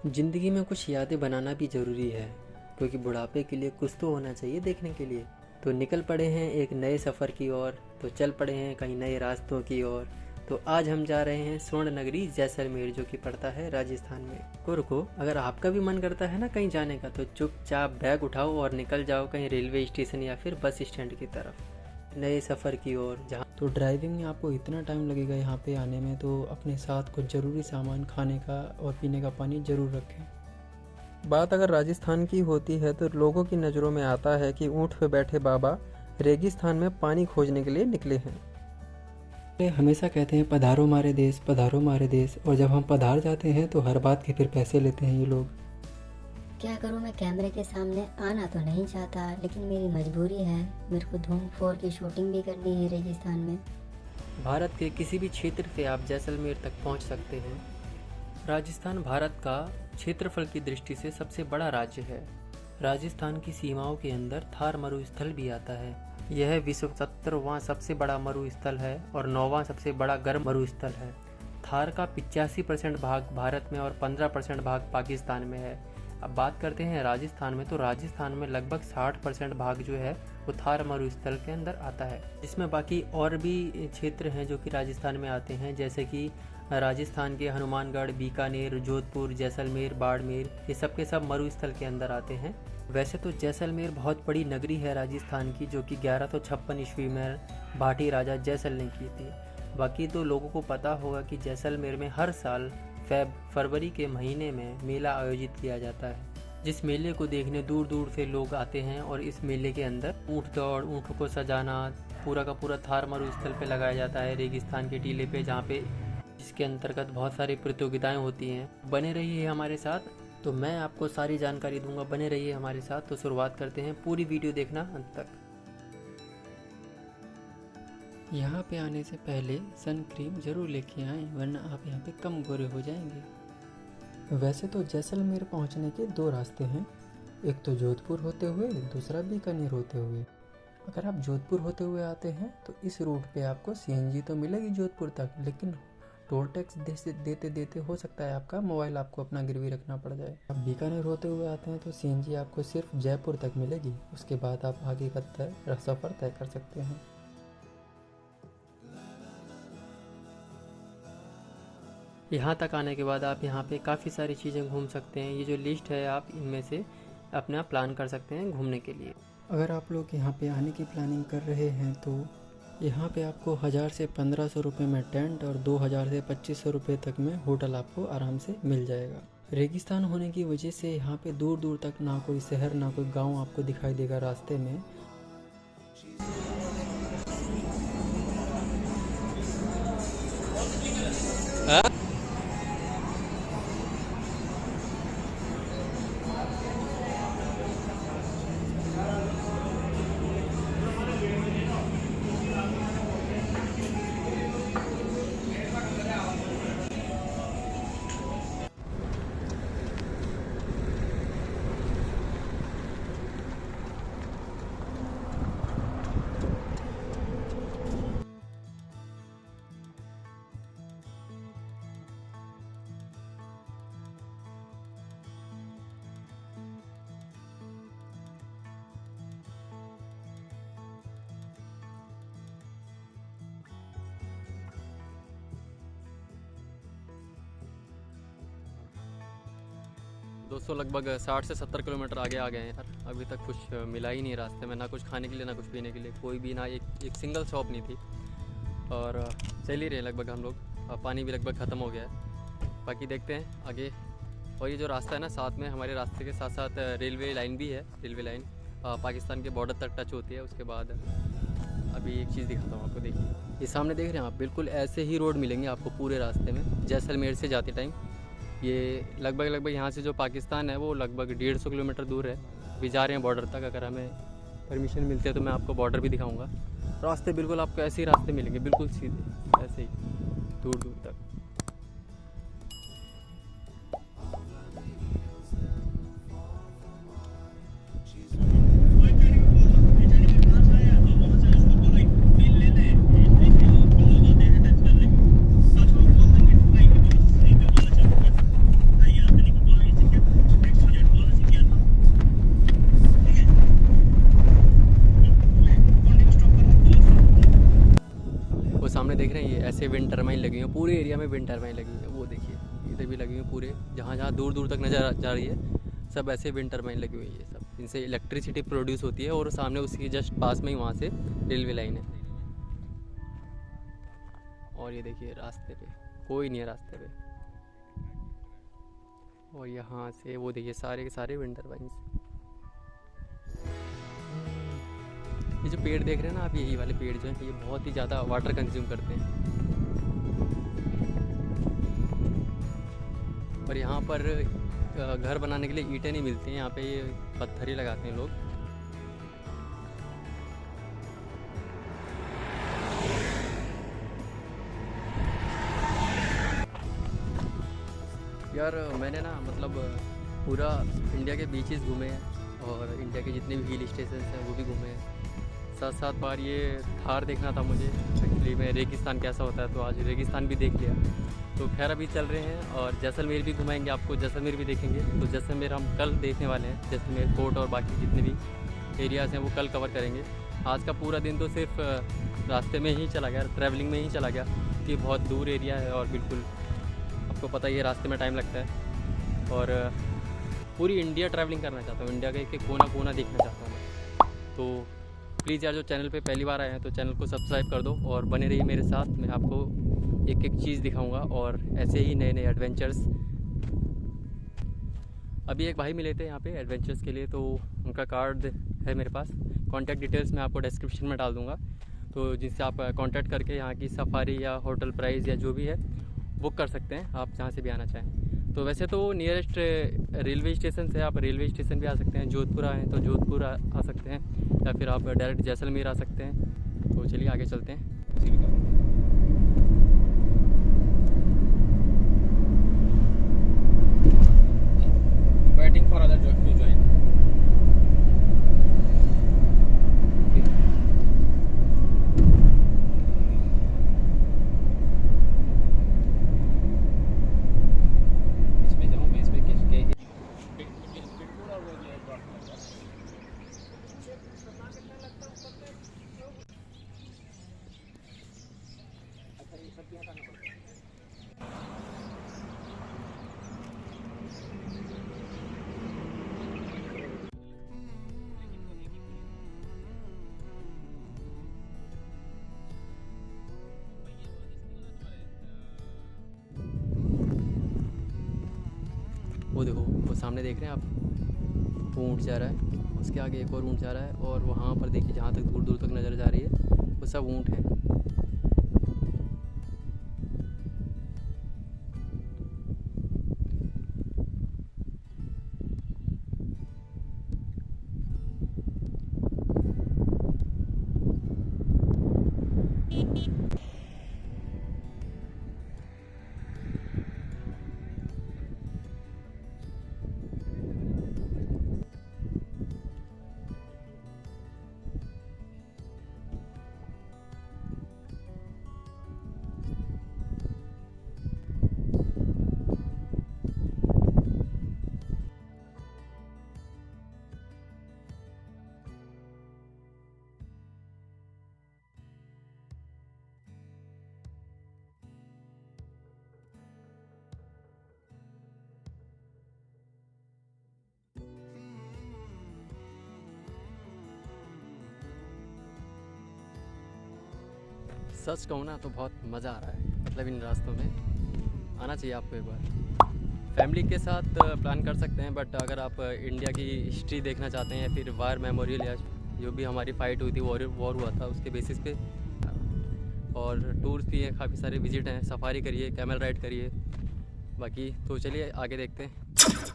ज़िंदगी में कुछ यादें बनाना भी ज़रूरी है, क्योंकि बुढ़ापे के लिए कुछ तो होना चाहिए देखने के लिए। तो निकल पड़े हैं एक नए सफ़र की ओर, तो चल पड़े हैं कहीं नए रास्तों की ओर। तो आज हम जा रहे हैं स्वर्ण नगरी जैसलमेर, जो कि पड़ता है राजस्थान में। को रुको, अगर आपका भी मन करता है ना कहीं जाने का, तो चुपचाप बैग उठाओ और निकल जाओ कहीं रेलवे स्टेशन या फिर बस स्टैंड की तरफ, नए सफ़र की ओर। जहाँ तो ड्राइविंग में आपको इतना टाइम लगेगा यहाँ पे आने में, तो अपने साथ कुछ ज़रूरी सामान, खाने का और पीने का पानी ज़रूर रखें। बात अगर राजस्थान की होती है तो लोगों की नज़रों में आता है कि ऊँट पे बैठे बाबा रेगिस्तान में पानी खोजने के लिए निकले हैं। वे हमेशा कहते हैं पधारो मारे देश, पधारो मारे देश, और जब हम पधार जाते हैं तो हर बात के फिर पैसे लेते हैं ये लोग। क्या करूं, मैं कैमरे के सामने आना तो नहीं चाहता, लेकिन मेरी मजबूरी है। मेरे को धूम 4 की शूटिंग भी करनी है रेगिस्तान में। भारत के किसी भी क्षेत्र से आप जैसलमेर तक पहुंच सकते हैं। राजस्थान भारत का क्षेत्रफल की दृष्टि से सबसे बड़ा राज्य है। राजस्थान की सीमाओं के अंदर थार मरुस्थल भी आता है। यह विश्व 70वां सबसे बड़ा मरुस्थल है और 9वां सबसे बड़ा गर्म मरुस्थल है। थार का 85% भाग भारत में और 15% भाग पाकिस्तान में है। अब बात करते हैं राजस्थान में, तो राजस्थान में लगभग 60% भाग जो है वो थार मरुस्थल के अंदर आता है। इसमें बाकी और भी क्षेत्र हैं जो कि राजस्थान में आते हैं, जैसे कि राजस्थान के हनुमानगढ़, बीकानेर, जोधपुर, जैसलमेर, बाड़मेर, ये सब के सब मरुस्थल के अंदर आते हैं। वैसे तो जैसलमेर बहुत बड़ी नगरी है राजस्थान की, जो कि 1156 ईस्वी में भाटी राजा जैसल ने की थी। बाकी तो लोगों को पता होगा कि जैसलमेर में हर साल फरवरी के महीने में मेला आयोजित किया जाता है, जिस मेले को देखने दूर दूर से लोग आते हैं। और इस मेले के अंदर ऊँट दौड़, ऊँट को सजाना, पूरा का पूरा थार मरुस्थल पे लगाया जाता है, रेगिस्तान के टीले पे, जहाँ पे जिसके अंतर्गत बहुत सारी प्रतियोगिताएं होती हैं। बने रहिए हमारे साथ, तो मैं आपको सारी जानकारी दूंगा। बने रहिए हमारे साथ। तो शुरुआत करते हैं, पूरी वीडियो देखना अंत तक। यहाँ पे आने से पहले सन क्रीम जरूर लेके आएं, वरना आप यहाँ पे कम गोरे हो जाएंगे। वैसे तो जैसलमेर पहुँचने के 2 रास्ते हैं, एक तो जोधपुर होते हुए, दूसरा बीकानेर होते हुए। अगर आप जोधपुर होते हुए आते हैं तो इस रूट पे आपको सीएनजी तो मिलेगी जोधपुर तक, लेकिन टोल टैक्स देते देते हो सकता है आपका मोबाइल आपको अपना गिरवी रखना पड़ जाए। आप बीकानेर होते हुए आते हैं तो सीएनजी आपको सिर्फ जयपुर तक मिलेगी, उसके बाद आप आगे का सफ़र तय कर सकते हैं। यहाँ तक आने के बाद आप यहाँ पे काफ़ी सारी चीज़ें घूम सकते हैं। ये जो लिस्ट है, आप इनमें से अपना प्लान कर सकते हैं घूमने के लिए। अगर आप लोग यहाँ पे आने की प्लानिंग कर रहे हैं तो यहाँ पे आपको 1000 से 1500 रुपये में टेंट और 2000 से 2500 रुपये तक में होटल आपको आराम से मिल जाएगा। रेगिस्तान होने की वजह से यहाँ पे दूर दूर तक ना कोई शहर ना कोई गांव आपको दिखाई देगा रास्ते में। दोस्तों लगभग 60 से 70 किलोमीटर आगे आ गए हैं यार। अभी तक कुछ मिला ही नहीं रास्ते में, ना कुछ खाने के लिए ना कुछ पीने के लिए, कोई भी ना एक सिंगल शॉप नहीं थी। और चल ही रहे लगभग हम लोग। पानी भी लगभग ख़त्म हो गया है, बाकी देखते हैं आगे। और ये जो रास्ता है ना, साथ में हमारे रास्ते के साथ साथ रेलवे लाइन भी है। रेलवे लाइन पाकिस्तान के बॉर्डर तक टच होती है। उसके बाद अभी एक चीज़ दिखाता हूँ आपको, देखिए ये सामने देख रहे हैं आप, बिल्कुल ऐसे ही रोड मिलेंगे आपको पूरे रास्ते में जैसलमेर से जाते टाइम। ये लगभग यहाँ से जो पाकिस्तान है वो लगभग 150 किलोमीटर दूर है। अभी जा रहे हैं बॉर्डर तक। अगर हमें परमिशन मिलती है तो मैं आपको बॉर्डर भी दिखाऊंगा। रास्ते बिल्कुल आपको ऐसे ही रास्ते मिलेंगे, बिल्कुल सीधे ऐसे ही दूर दूर तक। से विंड टर्बाइन लगी हुई है, पूरे एरिया में विंड टर्बाइन लगी हुई है। वो देखिए इधर भी लगी हुई है, पूरे जहाँ जहाँ दूर दूर तक नज़र जा रही है सब ऐसे विंड टर्बाइन लगी हुई है। सब इनसे इलेक्ट्रिसिटी प्रोड्यूस होती है और सामने उसकी जस्ट पास में ही वहाँ से रेलवे लाइन है। और ये देखिए रास्ते पे कोई नहीं है रास्ते पे, और यहाँ से वो देखिए सारे के सारे विंड टर्बाइन्स। ये जो पेड़ देख रहे हैं ना आप, यही वाले पेड़ जो हैं ये बहुत ही ज़्यादा वाटर कंज्यूम करते हैं। और यहाँ पर घर बनाने के लिए ईंटें नहीं मिलती हैं, यहाँ पे ये पत्थर ही लगाते हैं लोग। यार मैंने ना मतलब पूरा इंडिया के बीचेस घूमे हैं और इंडिया के जितने भी हिल स्टेशन हैं वो भी घूमे हैं। साथ साथ बार ये थार देखना था मुझे, एक्चुअली मैं रेगिस्तान कैसा होता है तो आज रेगिस्तान भी देख लिया। तो खैर अभी चल रहे हैं और जैसलमेर भी घुमाएंगे आपको, जैसलमेर भी देखेंगे। तो जैसलमेर हम कल देखने वाले हैं, जैसलमेर फोर्ट और बाकी जितने भी एरियाज़ हैं वो कल कवर करेंगे। आज का पूरा दिन तो सिर्फ रास्ते में ही चला गया, ट्रैवलिंग में ही चला गया, कि बहुत दूर एरिया है और बिल्कुल आपको पता ही है रास्ते में टाइम लगता है। और पूरी इंडिया ट्रैवलिंग करना चाहता हूँ, इंडिया का एक कोना कोना देखना चाहता हूँ मैं। तो प्लीज़ यार जो चैनल पे पहली बार आए हैं तो चैनल को सब्सक्राइब कर दो और बने रहिए मेरे साथ। मैं आपको एक एक चीज़ दिखाऊंगा और ऐसे ही नए नए एडवेंचर्स। अभी एक भाई मिले थे यहाँ पे एडवेंचर्स के लिए, तो उनका कार्ड है मेरे पास। कॉन्टैक्ट डिटेल्स मैं आपको डिस्क्रिप्शन में डाल दूँगा, तो जिससे आप कॉन्टैक्ट करके यहाँ की सफारी या होटल प्राइस या जो भी है बुक कर सकते हैं, आप जहाँ से भी आना चाहें। तो वैसे तो नियरेस्ट रेलवे स्टेशन से आप रेलवे स्टेशन भी आ सकते हैं, जोधपुर आए तो जोधपुर आ सकते हैं, या फिर आप डायरेक्ट जैसलमेर आ सकते हैं। तो चलिए आगे चलते हैं। Waiting for other to join. इसमें जाऊँ मैं, इसमें किसके पिटपुर और वो जो है अच्छा ये सब यहाँ करना पड़ता है। वो देखो वो सामने देख रहे हैं आप, वो ऊँट जा रहा है, उसके आगे एक और ऊँट जा रहा है, और वहाँ पर देखिए जहाँ तक दूर दूर तक नज़र जा रही है वो सब ऊँट हैं। सच कहूँ ना तो बहुत मज़ा आ रहा है, मतलब इन रास्तों में आना चाहिए आपको एक बार। फैमिली के साथ प्लान कर सकते हैं, बट अगर आप इंडिया की हिस्ट्री देखना चाहते हैं या फिर वार मेमोरियल या जो भी हमारी फ़ाइट हुई थी, वॉर हुआ था, उसके बेसिस पे। और टूर्स भी हैं, काफ़ी सारे विजिट हैं, सफारी करिए, कैमल राइड करिए। बाकी तो चलिए आगे देखते हैं।